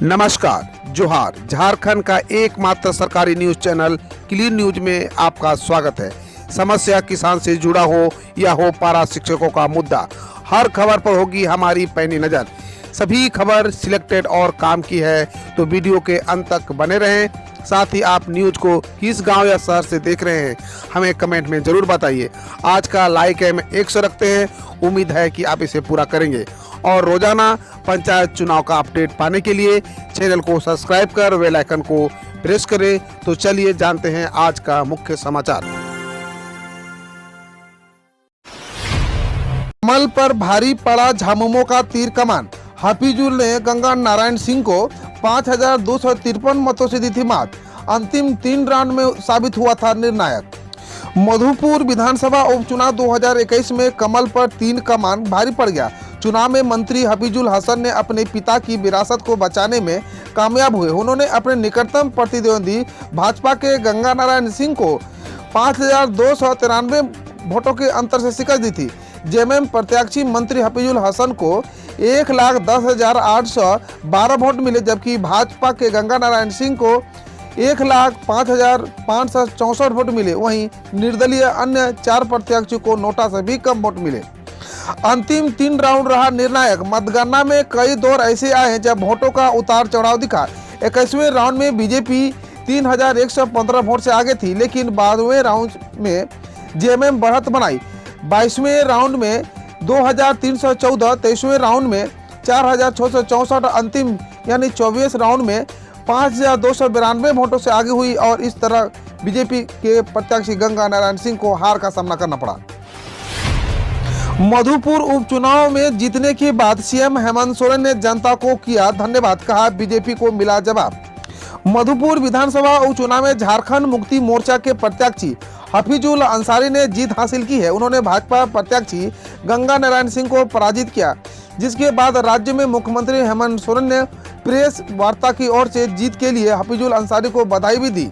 नमस्कार, जोहार। झारखंड का एकमात्र सरकारी न्यूज चैनल क्लीन न्यूज में आपका स्वागत है। समस्या किसान से जुड़ा हो या हो पारा शिक्षकों का मुद्दा, हर खबर पर होगी हमारी पैनी नज़र। सभी खबर सिलेक्टेड और काम की है, तो वीडियो के अंत तक बने रहें। साथ ही आप न्यूज को किस गांव या शहर से देख रहे हैं, हमें कमेंट में ज़रूर बताइए। आज का लाइक है 100 रखते हैं, उम्मीद है कि आप इसे पूरा करेंगे। और रोजाना पंचायत चुनाव का अपडेट पाने के लिए चैनल को सब्सक्राइब कर बेल आइकन को प्रेस करें। तो चलिए जानते हैं आज का मुख्य समाचार। कमल पर भारी पड़ा झामुमो का तीर कमान। हाफिजुल ने गंगा नारायण सिंह को 5253 मतों से दी थी मात। अंतिम 3 राउंड में साबित हुआ था निर्णायक। मधुपुर विधानसभा उपचुनाव 2021 में कमल पर 3 कमान भारी पड़ गया। चुनाव में मंत्री हफीजुल हसन ने अपने पिता की विरासत को बचाने में कामयाब हुए। उन्होंने अपने निकटतम प्रतिद्वंदी भाजपा के गंगा नारायण सिंह को 5293 वोटों के अंतर से शिकस्त दी थी। जेएमएम प्रत्याशी मंत्री हफीजुल हसन को 1,10,812 वोट मिले, जबकि भाजपा के गंगा नारायण सिंह को 1,05,564 वोट मिले। वहीं निर्दलीय अन्य 4 प्रत्याशियों को नोटा से भी कम वोट मिले। अंतिम 3 राउंड रहा निर्णायक। मतगणना में कई दौर ऐसे आए हैं जब वोटों का उतार चढ़ाव दिखा। 21वें राउंड में बीजेपी 3115 वोट से आगे थी, लेकिन 12वें राउंड में जेएमएम बढ़त बनाई। 22वें राउंड में 2314, 23वें राउंड में 4664, अंतिम यानी 24वें राउंड में 5292 वोटों से आगे हुई और इस तरह बीजेपी के प्रत्याशी गंगा नारायण सिंह को हार का सामना करना पड़ा। मधुपुर उपचुनाव में जीतने के बाद सीएम हेमंत सोरेन ने जनता को किया धन्यवाद, कहा बीजेपी को मिला जवाब। मधुपुर विधानसभा उपचुनाव में झारखंड मुक्ति मोर्चा के प्रत्याशी हफीजुल अंसारी ने जीत हासिल की है। उन्होंने भाजपा प्रत्याशी गंगा नारायण सिंह को पराजित किया, जिसके बाद राज्य में मुख्यमंत्री हेमंत सोरेन ने प्रेस वार्ता की ओर से जीत के लिए हफीजुल अंसारी को बधाई भी दी।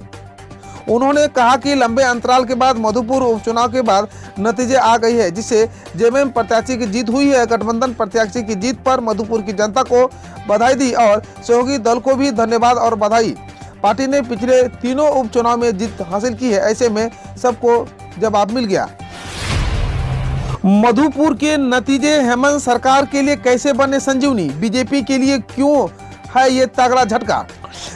उन्होंने कहा कि लंबे अंतराल के बाद मधुपुर उपचुनाव के बाद नतीजे आ गई है, जिससे जेएमएम प्रत्याशी की जीत हुई है। गठबंधन प्रत्याशी की जीत पर मधुपुर की जनता को बधाई दी और सहयोगी दल को भी धन्यवाद और बधाई। पार्टी ने पिछले तीनों उपचुनाव में जीत हासिल की है, ऐसे में सबको जवाब मिल गया। मधुपुर के नतीजे हेमंत सरकार के लिए कैसे बने संजीवनी, बीजेपी के लिए क्यों है ये तगड़ा झटका।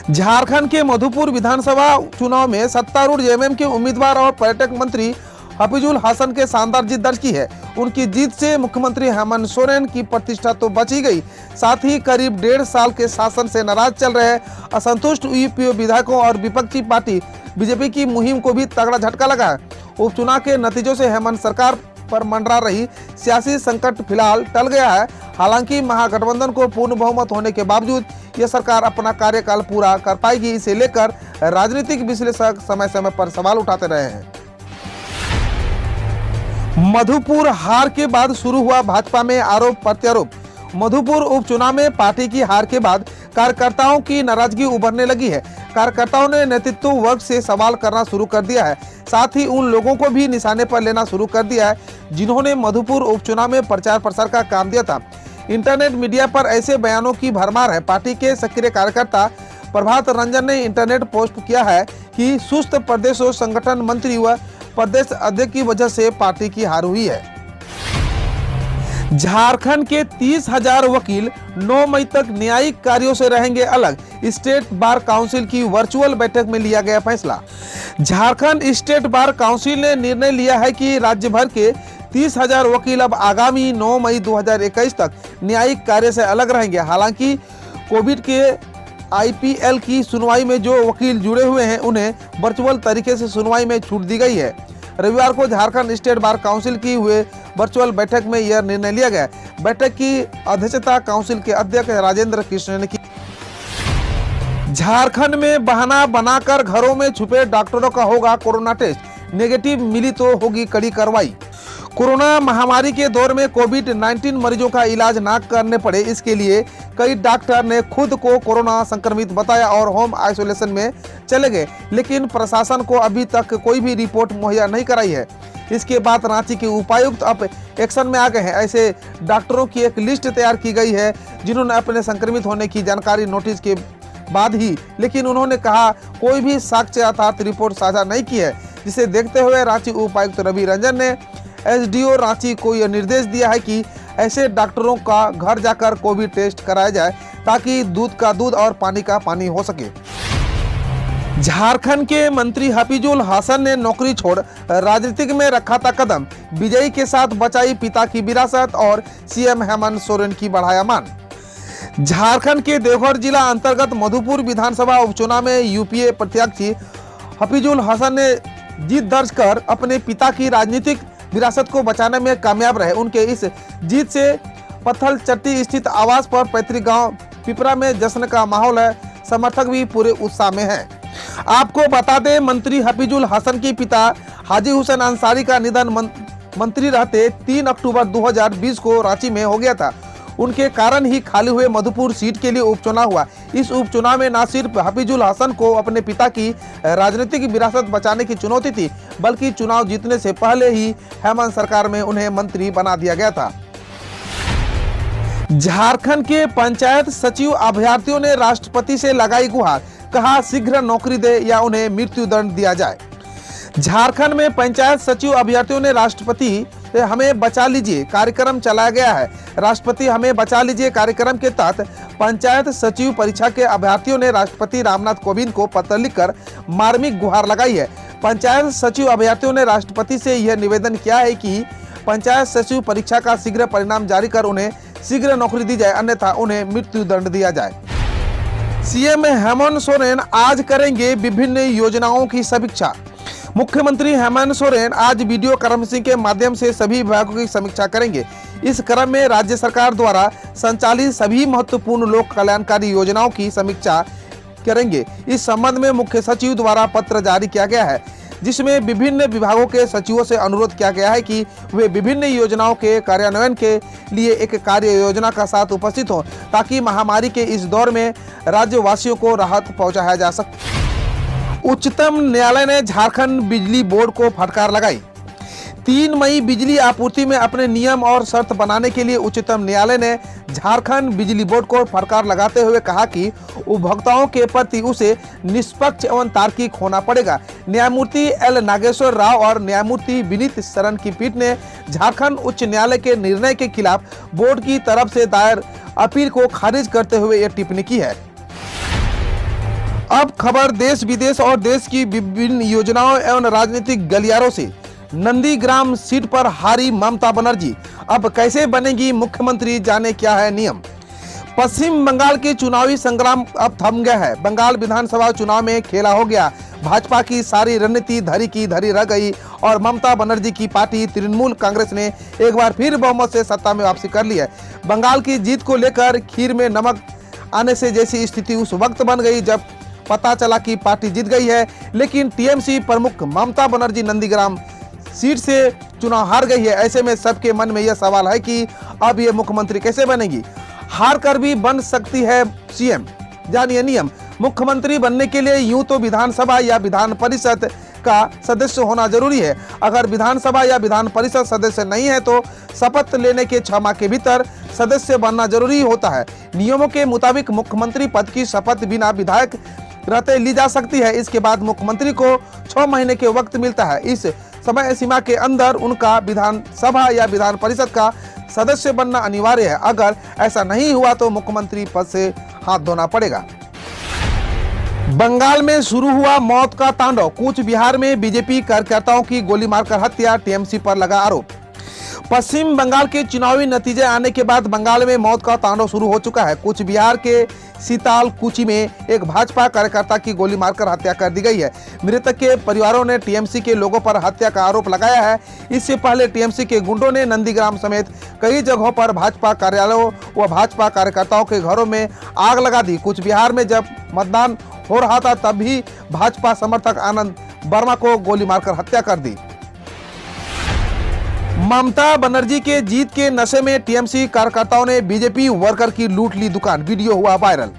झारखंड के मधुपुर विधानसभा चुनाव में सत्तारूढ़ जेएमएम के उम्मीदवार और पर्यटक मंत्री हफीजुल हसन के शानदार जीत दर्ज की है। उनकी जीत से मुख्यमंत्री हेमंत सोरेन की प्रतिष्ठा तो बची गई, साथ ही करीब 1.5 साल के शासन से नाराज चल रहे असंतुष्ट यूपीओ विधायकों और विपक्षी पार्टी बीजेपी की मुहिम को भी तगड़ा झटका लगा है। उपचुनाव के नतीजों से हेमंत सरकार पर मंडरा रही सियासी संकट फिलहाल टल गया है। हालांकि महागठबंधन को पूर्ण बहुमत होने के बावजूद यह सरकार अपना कार्यकाल पूरा कर पाएगी, इसे लेकर राजनीतिक विश्लेषक समय समय पर सवाल उठाते रहे हैं। मधुपुर हार के बाद शुरू हुआ भाजपा में आरोप प्रत्यारोप। मधुपुर उपचुनाव में पार्टी की हार के बाद कार्यकर्ताओं की नाराजगी उभरने लगी है। कार्यकर्ताओं ने नेतृत्व वर्ग से सवाल करना शुरू कर दिया है, साथ ही उन लोगों को भी निशाने पर लेना शुरू कर दिया है जिन्होंने मधुपुर उपचुनाव में प्रचार प्रसार का काम दिया था। इंटरनेट मीडिया पर ऐसे बयानों की भरमार है। पार्टी के सक्रिय कार्यकर्ता प्रभात रंजन ने इंटरनेट पोस्ट किया है कि सुस्त प्रदेश और संगठन मंत्री व प्रदेश अध्यक्ष की वजह से पार्टी की हार हुई है। झारखंड के 30,000 वकील 9 मई तक न्यायिक कार्यों से रहेंगे अलग। स्टेट बार काउंसिल की वर्चुअल बैठक में लिया गया फैसला। झारखंड स्टेट बार काउंसिल ने निर्णय लिया है कि राज्य भर के 30,000 वकील अब आगामी 9 मई 2021 तक न्यायिक कार्य से अलग रहेंगे। हालांकि कोविड के आईपीएल की सुनवाई में जो वकील जुड़े हुए हैं, उन्हें वर्चुअल तरीके से सुनवाई में छूट दी गई है। रविवार को झारखंड स्टेट बार काउंसिल की हुए वर्चुअल बैठक में यह निर्णय लिया गया। बैठक की अध्यक्षता काउंसिल के अध्यक्ष राजेंद्र कृष्ण ने की। झारखंड में बहाना बनाकर घरों में छुपे डॉक्टरों का होगा कोरोना टेस्ट, नेगेटिव मिली तो होगी कड़ी कार्रवाई। कोरोना महामारी के दौर में कोविड-19 मरीजों का इलाज न करने पड़े, इसके लिए कई डॉक्टर ने खुद को कोरोना संक्रमित बताया और होम आइसोलेशन में चले गए, लेकिन प्रशासन को अभी तक कोई भी रिपोर्ट मुहैया नहीं कराई है। इसके बाद रांची के उपायुक्त अब एक्शन में आ गए हैं। ऐसे डॉक्टरों की एक लिस्ट तैयार की गई है जिन्होंने अपने संक्रमित होने की जानकारी नोटिस के बाद ही, लेकिन उन्होंने कहा कोई भी साक्ष्य अर्थात रिपोर्ट साझा नहीं की है, जिसे देखते हुए रांची उपायुक्त रवि रंजन ने एसडीओ रांची को यह निर्देश दिया है कि ऐसे डॉक्टरों का घर जाकर कोविड टेस्ट कराया जाए ताकि दूध का दूध और पानी का पानी हो सके। झारखंड के मंत्री हफीजुल हसन ने नौकरी छोड़ राजनीतिक में रखा था कदम, विजयी के साथ बचाई पिता की विरासत और सीएम हेमंत सोरेन की बढ़ाया मान। झारखंड के देवघर जिला अंतर्गत मधुपुर विधानसभा उपचुनाव में यूपीए प्रत्याशी हफीजुल हसन ने जीत दर्ज कर अपने पिता की राजनीतिक विरासत को बचाने में कामयाब रहे। उनके इस जीत से पत्थलचट्टी स्थित आवास पर पैतृक गांव पिपरा में जश्न का माहौल है, समर्थक भी पूरे उत्साह में हैं। आपको बता दें, मंत्री हफीजुल हसन के पिता हाजी हुसैन अंसारी का निधन मंत्री रहते 3 अक्टूबर 2020 को रांची में हो गया था। उनके कारण ही खाली हुए मधुपुर सीट के लिए उपचुनाव हुआ। इस उपचुनाव में न सिर्फ हफीजुल हसन को अपने पिता की राजनीतिक विरासत बचाने की चुनौती थी, बल्कि चुनाव जीतने से पहले ही हेमंत सरकार में उन्हें मंत्री बना दिया गया था। झारखंड के पंचायत सचिव अभ्यर्थियों ने राष्ट्रपति से लगाई गुहार, कहा शीघ्र नौकरी दे या उन्हें मृत्यु दंड दिया जाए। झारखंड में पंचायत सचिव अभ्यर्थियों ने राष्ट्रपति से हमें बचा लीजिए कार्यक्रम चलाया गया है। राष्ट्रपति हमें बचा लीजिए कार्यक्रम के तहत पंचायत सचिव परीक्षा के अभ्यर्थियों ने राष्ट्रपति रामनाथ कोविंद को पत्र लिखकर मार्मिक गुहार लगाई है। पंचायत सचिव अभ्यर्थियों ने राष्ट्रपति से यह निवेदन किया है कि पंचायत सचिव परीक्षा का शीघ्र परिणाम जारी कर उन्हें शीघ्र नौकरी दी जाए, अन्यथा उन्हें मृत्यु दंड दिया जाए। सीएम हेमंत सोरेन आज करेंगे विभिन्न योजनाओं की समीक्षा। मुख्यमंत्री हेमंत सोरेन आज वीडियो कॉन्फ्रेंसिंग के माध्यम से सभी विभागों की समीक्षा करेंगे। इस क्रम में राज्य सरकार द्वारा संचालित सभी महत्वपूर्ण लोक कल्याणकारी योजनाओं की समीक्षा करेंगे। इस संबंध में मुख्य सचिव द्वारा पत्र जारी किया गया है, जिसमें विभिन्न विभागों के सचिवों से अनुरोध किया गया है कि वे विभिन्न योजनाओं के कार्यान्वयन के लिए एक कार्य योजना का साथ उपस्थित हों, ताकि महामारी के इस दौर में राज्यवासियों को राहत पहुंचाया जा सके। उच्चतम न्यायालय ने झारखंड बिजली बोर्ड को फटकार लगाई। 3 मई बिजली आपूर्ति में अपने नियम और शर्त बनाने के लिए उच्चतम न्यायालय ने झारखंड बिजली बोर्ड को फटकार लगाते हुए कहा कि उपभोक्ताओं के प्रति उसे निष्पक्ष एवं तार्किक होना पड़ेगा। न्यायमूर्ति एल नागेश्वर राव और न्यायमूर्ति विनीत शरण की पीठ ने झारखंड उच्च न्यायालय के निर्णय के खिलाफ बोर्ड की तरफ से दायर अपील को खारिज करते हुए यह टिप्पणी की है। अब खबर देश विदेश और देश की विभिन्न योजनाओं एवं राजनीतिक गलियारों से। नंदीग्राम सीट पर हारी ममता बनर्जी, अब कैसे बनेगी मुख्यमंत्री, जाने क्या है नियम। पश्चिम बंगाल के चुनावी संग्राम अब थम गया है। बंगाल विधानसभा चुनाव में खेला हो गया। भाजपा की सारी रणनीति धरी की धरी रह गई और ममता बनर्जी की पार्टी तृणमूल कांग्रेस ने एक बार फिर बहुमत से सत्ता में वापसी कर ली है। बंगाल की जीत को लेकर खीर में नमक आने से जैसी स्थिति उस वक्त बन गई जब पता चला कि पार्टी जीत गई है, लेकिन टीएमसी प्रमुख ममता बनर्जी नंदीग्राम सीट से चुनाव हार गई है। ऐसे में सबके मन में यह सवाल है कि अब ये मुख्यमंत्री कैसे बनेगी। हार कर भी बन सकती है सीएम, जानिए नियम। मुख्यमंत्री बनने के लिए यूं तो विधानसभा या विधान परिषद का सदस्य होना जरूरी है। अगर विधानसभा या विधान परिषद सदस्य नहीं है तो शपथ लेने के 6 माह के भीतर सदस्य बनना जरूरी होता है। नियमों के मुताबिक मुख्यमंत्री पद की शपथ बिना विधायक रहते ली जा सकती है। इसके बाद मुख्यमंत्री को 6 महीने के वक्त मिलता है। इस समय सीमा के अंदर उनका विधानसभा या विधान परिषद का सदस्य बनना अनिवार्य है। अगर ऐसा नहीं हुआ तो मुख्यमंत्री पद से हाथ धोना पड़ेगा। बंगाल में शुरू हुआ मौत का तांडव। कूच बिहार में बीजेपी कार्यकर्ताओं की गोली मारकर हत्या, टीएमसी पर लगा आरोप। पश्चिम बंगाल के चुनावी नतीजे आने के बाद बंगाल में मौत का तांडव शुरू हो चुका है। कूच बिहार के सीतालकुची में एक भाजपा कार्यकर्ता की गोली मारकर हत्या कर दी गई है। मृतक के परिवारों ने टीएमसी के लोगों पर हत्या का आरोप लगाया है। इससे पहले टीएमसी के गुंडों ने नंदीग्राम समेत कई जगहों पर भाजपा कार्यालयों व भाजपा कार्यकर्ताओं के घरों में आग लगा दी। कूच बिहार में जब मतदान हो रहा था तब भी भाजपा समर्थक आनंद वर्मा को गोली मारकर हत्या कर दी। ममता बनर्जी के जीत के नशे में टीएमसी कार्यकर्ताओं ने बीजेपी वर्कर की लूट ली दुकान। वीडियो हुआ वायरल।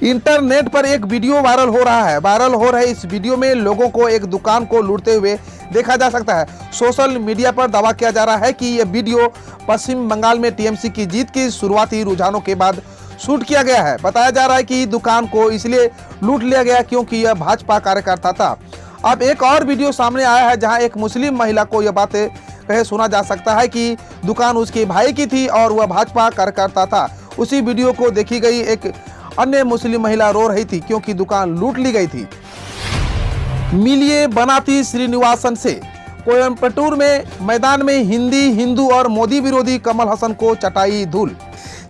इंटरनेट पर एक वीडियो वायरल हो रहा है। वायरल हो रहे इस वीडियो में लोगों को एक दुकान को लूटते हुए देखा जा सकता है। सोशल मीडिया पर दावा किया जा रहा है कि यह वीडियो पश्चिम बंगाल में टीएमसी की जीत की शुरुआती रुझानों के बाद शूट किया गया है। बताया जा रहा है कि दुकान को इसलिए लूट लिया गया क्योंकि यह भाजपा कार्यकर्ता था। अब एक और वीडियो सामने आया है जहां एक मुस्लिम महिला को यह बातें कहे सुना जा सकता है कि दुकान उसके भाई की थी और वह भाजपा कार्यकर्ता था। उसी वीडियो को देखी गई एक अन्य मुस्लिम महिला रो रही थी क्योंकि दुकान लूट ली गई थी। मिलिए बनाती श्रीनिवासन से। कोयम्बटूर में मैदान में हिंदी, हिंदू और मोदी विरोधी कमल हसन को चटाई धूल।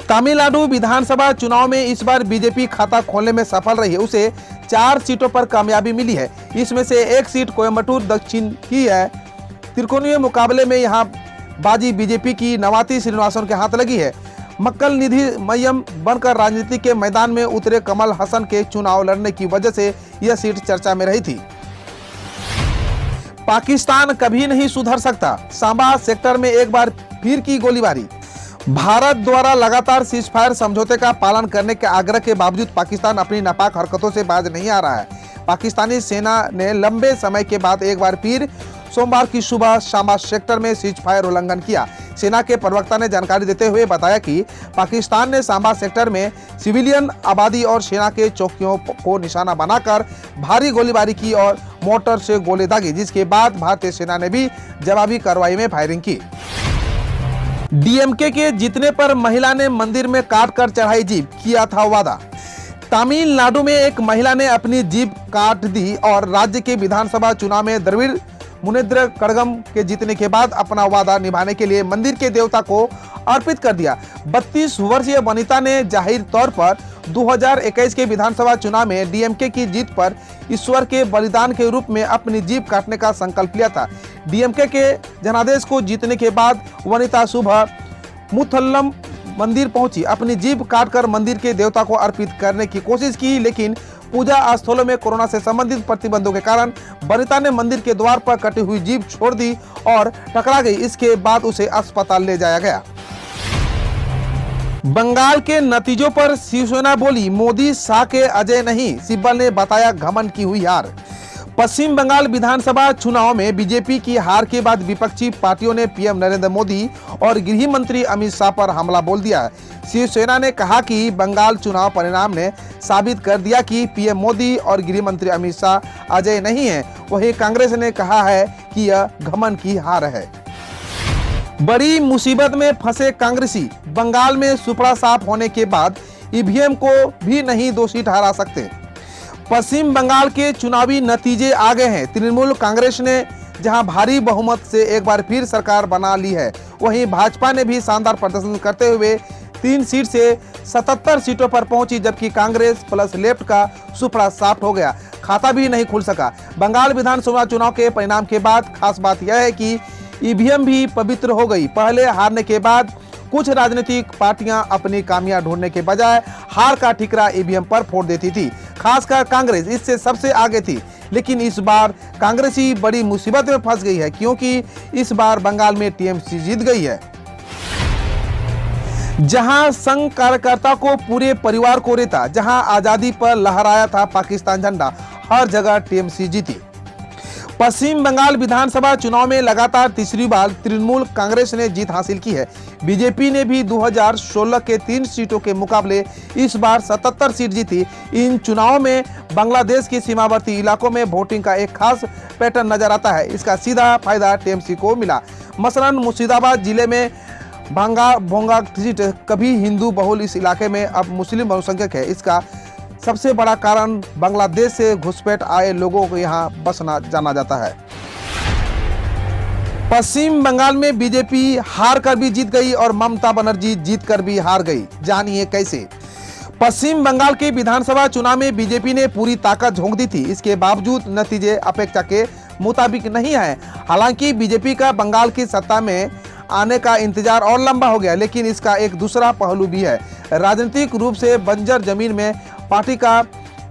तमिलनाडु विधानसभा चुनाव में इस बार बीजेपी खाता खोलने में सफल रही है। उसे 4 सीटों पर कामयाबी मिली है। इसमें से एक सीट कोयम्बटूर दक्षिण की है। त्रिकोणीय मुकाबले में यहां बाजी बीजेपी की नवाती श्रीनिवासन के हाथ लगी है। मक्कल निधि मय्यम बनकर राजनीति के मैदान में उतरे कमल हसन के चुनाव लड़ने की वजह से यह सीट चर्चा में रही थी। पाकिस्तान कभी नहीं सुधर सकता। सांबा सेक्टर में एक बार फिर की गोलीबारी। भारत द्वारा लगातार सीजफायर समझौते का पालन करने के आग्रह के बावजूद पाकिस्तान अपनी नापाक हरकतों से बाज नहीं आ रहा है। पाकिस्तानी सेना ने लंबे समय के बाद एक बार फिर सोमवार की सुबह सांबा सेक्टर में सीजफायर उल्लंघन किया। सेना के प्रवक्ता ने जानकारी देते हुए बताया कि पाकिस्तान ने सांबा सेक्टर में सिविलियन आबादी और सेना के चौकियों को निशाना बनाकर भारी गोलीबारी की और मोर्टार से गोली दागी, जिसके बाद भारतीय सेना ने भी जवाबी कार्रवाई में फायरिंग की। डीएमके के जीतने पर महिला ने मंदिर में काट कर चढ़ाई जीभ, किया था वादा। तमिलनाडु में एक महिला ने अपनी जीभ काट दी और राज्य के विधानसभा चुनाव में द्रविड़ मुनेत्र कड़गम के जीतने के बाद अपना वादा निभाने के लिए मंदिर के देवता को अर्पित कर दिया। 32 वर्षीय वनिता ने जाहिर तौर पर 2021 के विधानसभा चुनाव में डीएमके की जीत पर ईश्वर के बलिदान के रूप में अपनी जीभ काटने का संकल्प लिया था। डीएमके के जनादेश को जीतने के बाद वनिता सुबह मुथल्लम मंदिर पहुंची। अपनी जीभ काटकर मंदिर के देवता को अर्पित करने की कोशिश की, लेकिन पूजा स्थलों में कोरोना से संबंधित प्रतिबंधों के कारण वनिता ने मंदिर के द्वार पर कटी हुई जीभ छोड़ दी और टकरा गई। इसके बाद उसे अस्पताल ले जाया गया। बंगाल के नतीजों पर शिवसेना बोली, मोदी शाह के अजय नहीं, सिब्बल ने बताया घमंड की हुई हार। पश्चिम बंगाल विधानसभा चुनाव में बीजेपी की हार के बाद विपक्षी पार्टियों ने पीएम नरेंद्र मोदी और गृह मंत्री अमित शाह पर हमला बोल दिया। शिवसेना ने कहा कि बंगाल चुनाव परिणाम ने साबित कर दिया कि पीएम मोदी और गृह मंत्री अमित शाह अजय नहीं हैं। वहीं कांग्रेस ने कहा है कि यह घमंड की हार है। बड़ी मुसीबत में फंसे कांग्रेसी। बंगाल में सुपड़ा साफ होने के बाद ईवीएम को भी नहीं दोषी ठहरा सकते। पश्चिम बंगाल के चुनावी नतीजे आ गए हैं। तृणमूल कांग्रेस ने जहां भारी बहुमत से एक बार फिर सरकार बना ली है, वहीं भाजपा ने भी शानदार प्रदर्शन करते हुए 3 सीट से 77 सीटों पर पहुंची, जबकि कांग्रेस प्लस लेफ्ट का सुपड़ा साफ हो गया। खाता भी नहीं खुल सका। बंगाल विधानसभा चुनाव के परिणाम के बाद खास बात यह है कि ईवीएम भी पवित्र हो गई। पहले हारने के बाद कुछ राजनीतिक पार्टियां अपनी खामियां ढूंढने के बजाय हार का ठिकरा ईवीएम पर फोड़ देती थी। खासकर कांग्रेस इससे सबसे आगे थी, लेकिन इस बार कांग्रेसी बड़ी मुसीबत में फंस गई है क्योंकि इस बार बंगाल में टीएमसी जीत गई है। जहां संघ कार्यकर्ता को पूरे परिवार को रेता, जहां आजादी पर लहराया था पाकिस्तान झंडा, हर जगह टीएमसी जीती। पश्चिम बंगाल विधानसभा चुनाव में लगातार तीसरी बार तृणमूल कांग्रेस ने जीत हासिल की है। बीजेपी ने भी 2016 के 3 सीटों के मुकाबले इस बार 77 सीट जीती। इन चुनावों में बांग्लादेश के सीमावर्ती इलाकों में वोटिंग का एक खास पैटर्न नजर आता है। इसका सीधा फायदा टीएमसी को मिला। मसलन मुर्शिदाबाद जिले में भोंगा सीट कभी हिंदू बहुल इस इलाके में अब मुस्लिम बहुसंख्यक है। इसका सबसे बड़ा कारण बांग्लादेश से घुसपैठ आए लोगों को यहाँ बसना जाना जाता है। पश्चिम बंगाल में बीजेपी हार कर भी जीत गई और ममता बनर्जी जीत कर भी हार गई। जानिए कैसे। पश्चिम बंगाल के विधानसभा चुनाव में बीजेपी ने पूरी ताकत झोंक दी थी। इसके बावजूद नतीजे अपेक्षा के मुताबिक नहीं आए। हालांकि बीजेपी का बंगाल की सत्ता में आने का इंतजार और लंबा हो गया, लेकिन इसका एक दूसरा पहलू भी है। राजनीतिक रूप से बंजर जमीन में पार्टी का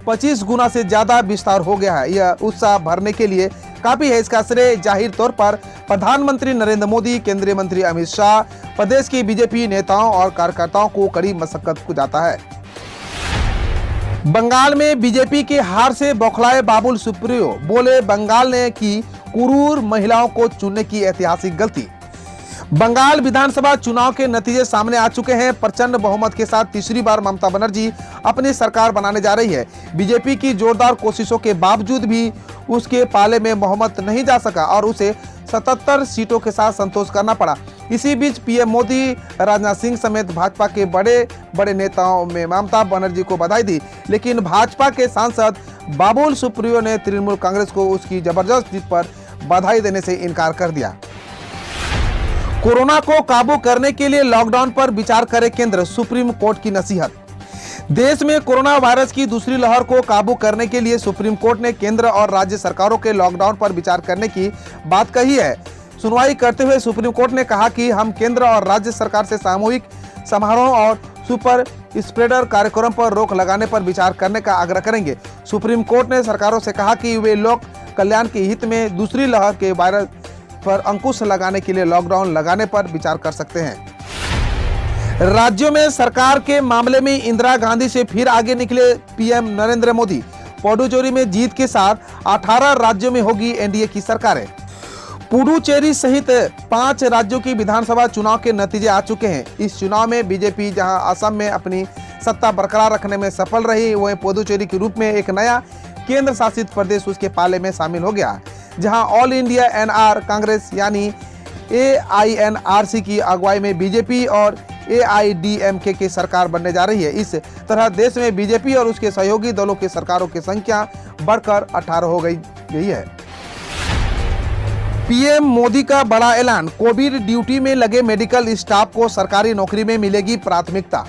25 गुना से ज्यादा विस्तार हो गया है। यह उत्साह भरने के लिए काफी है। इसका श्रेय जाहिर तौर पर प्रधानमंत्री नरेंद्र मोदी, केंद्रीय मंत्री अमित शाह, प्रदेश की बीजेपी नेताओं और कार्यकर्ताओं को कड़ी मशक्कत को जाता है। बंगाल में बीजेपी के हार से बौखलाए बाबुल सुप्रियो बोले, बंगाल ने की कुरूर महिलाओं को चुनने की ऐतिहासिक गलती। बंगाल विधानसभा चुनाव के नतीजे सामने आ चुके हैं। प्रचंड बहुमत के साथ तीसरी बार ममता बनर्जी अपनी सरकार बनाने जा रही है। बीजेपी की जोरदार कोशिशों के बावजूद भी उसके पाले में बहुमत नहीं जा सका और उसे 77 सीटों के साथ संतोष करना पड़ा। इसी बीच पीएम मोदी, राजनाथ सिंह समेत भाजपा के बड़े बड़े नेताओं में ममता बनर्जी को बधाई दी, लेकिन भाजपा के सांसद बाबुल सुप्रियो ने तृणमूल कांग्रेस को उसकी जबरदस्त जीत पर बधाई देने से इनकार कर दिया। कोरोना को काबू करने के लिए लॉकडाउन पर विचार करे केंद्र, सुप्रीम कोर्ट की नसीहत। देश में कोरोना वायरस की दूसरी लहर को काबू करने के लिए सुप्रीम कोर्ट ने केंद्र और राज्य सरकारों के लॉकडाउन पर विचार करने की बात कही है। सुनवाई करते हुए सुप्रीम कोर्ट ने कहा कि हम केंद्र और राज्य सरकार से सामूहिक समारोह और सुपर स्प्रेडर कार्यक्रम पर रोक लगाने पर विचार करने का आग्रह करेंगे। सुप्रीम कोर्ट ने सरकारों से कहा कि वे लोक कल्याण के हित में दूसरी लहर के वायरस पर अंकुश लगाने के लिए लॉकडाउन लगाने पर विचार कर सकते हैं। राज्यों में सरकार के मामले में इंदिरा गांधी से फिर आगे निकले पीएम नरेंद्र मोदी। पुडुचेरी में जीत के साथ 18 राज्यों में होगी एनडीए की सरकारें। पुडुचेरी सहित 5 राज्यों की विधानसभा चुनाव के नतीजे आ चुके हैं। इस चुनाव में बीजेपी जहां असम में अपनी सत्ता बरकरार रखने में सफल रही, वहीं पुडुचेरी के रूप में एक नया केंद्र शासित प्रदेश उसके पाले में शामिल हो गया, जहां ऑल इंडिया एनआर कांग्रेस यानी AINRC की अगुवाई में बीजेपी और AIDMK की सरकार बनने जा रही है। इस तरह देश में बीजेपी और उसके सहयोगी दलों की सरकारों की संख्या बढ़कर 18 हो गई है। पीएम मोदी का बड़ा ऐलान, कोविड ड्यूटी में लगे मेडिकल स्टाफ को सरकारी नौकरी में मिलेगी प्राथमिकता।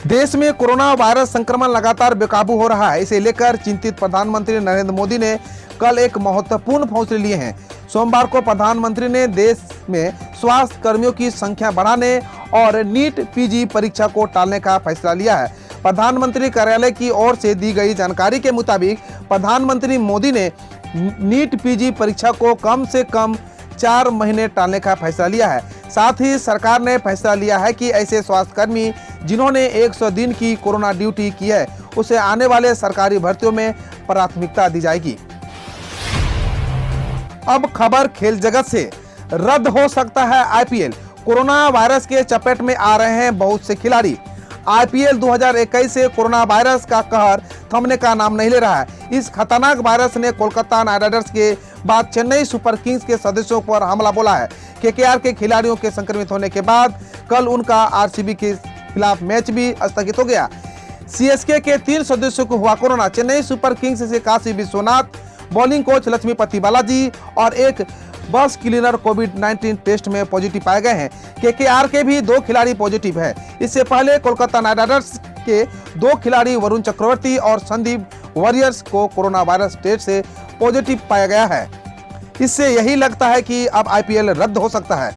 देश में कोरोना वायरस संक्रमण लगातार बेकाबू हो रहा है। इसे लेकर चिंतित प्रधानमंत्री नरेंद्र मोदी ने कल एक महत्वपूर्ण फैसले लिए हैं। सोमवार को प्रधानमंत्री ने देश में स्वास्थ्य कर्मियों की संख्या बढ़ाने और नीट पीजी परीक्षा को टालने का फैसला लिया है। प्रधानमंत्री कार्यालय की ओर से दी गई जानकारी के मुताबिक प्रधानमंत्री मोदी ने नीट पीजी परीक्षा को कम से कम 4 महीने टालने का फैसला लिया है। साथ ही सरकार ने फैसला लिया है कि ऐसे स्वास्थ्यकर्मी जिन्होंने 100 दिन की कोरोना ड्यूटी की है, उसे आने वाले सरकारी भर्तियों में प्राथमिकता दी जाएगी। अब खबर खेल जगत से, रद्द हो सकता है आईपीएल। कोरोना वायरस के चपेट में आ रहे हैं बहुत से खिलाड़ी। आईपीएल 2021 से कोरोना वायरस का कहर थमने का नाम नहीं ले रहा है। इस खतरनाक वायरस ने कोलकाता नाइट राइडर्स के बाद चेन्नई सुपर किंग्स के सदस्यों पर हमला बोला है। केकेआर के खिलाड़ियों के संक्रमित होने के बाद कल उनका आरसीबी के खिलाफ मैच भी स्थगित हो गया। सीएसके के 3 सदस्यों को हुआ कोरोना। चेन्नई सुपर किंग्स से काशी विश्वनाथ, बॉलिंग कोच लक्ष्मीपति बालाजी और एक बस क्लीनर कोविड-19 टेस्ट में पॉजिटिव पाए गए हैं। केकेआर के भी 2 खिलाड़ी पॉजिटिव है। इससे पहले कोलकाता नाइट राइडर्स के 2 खिलाड़ी वरुण चक्रवर्ती और संदीप वॉरियर्स को कोरोना वायरस टेस्ट से पॉजिटिव पाया गया है। इससे यही लगता है कि अब आईपीएल रद्द हो सकता है।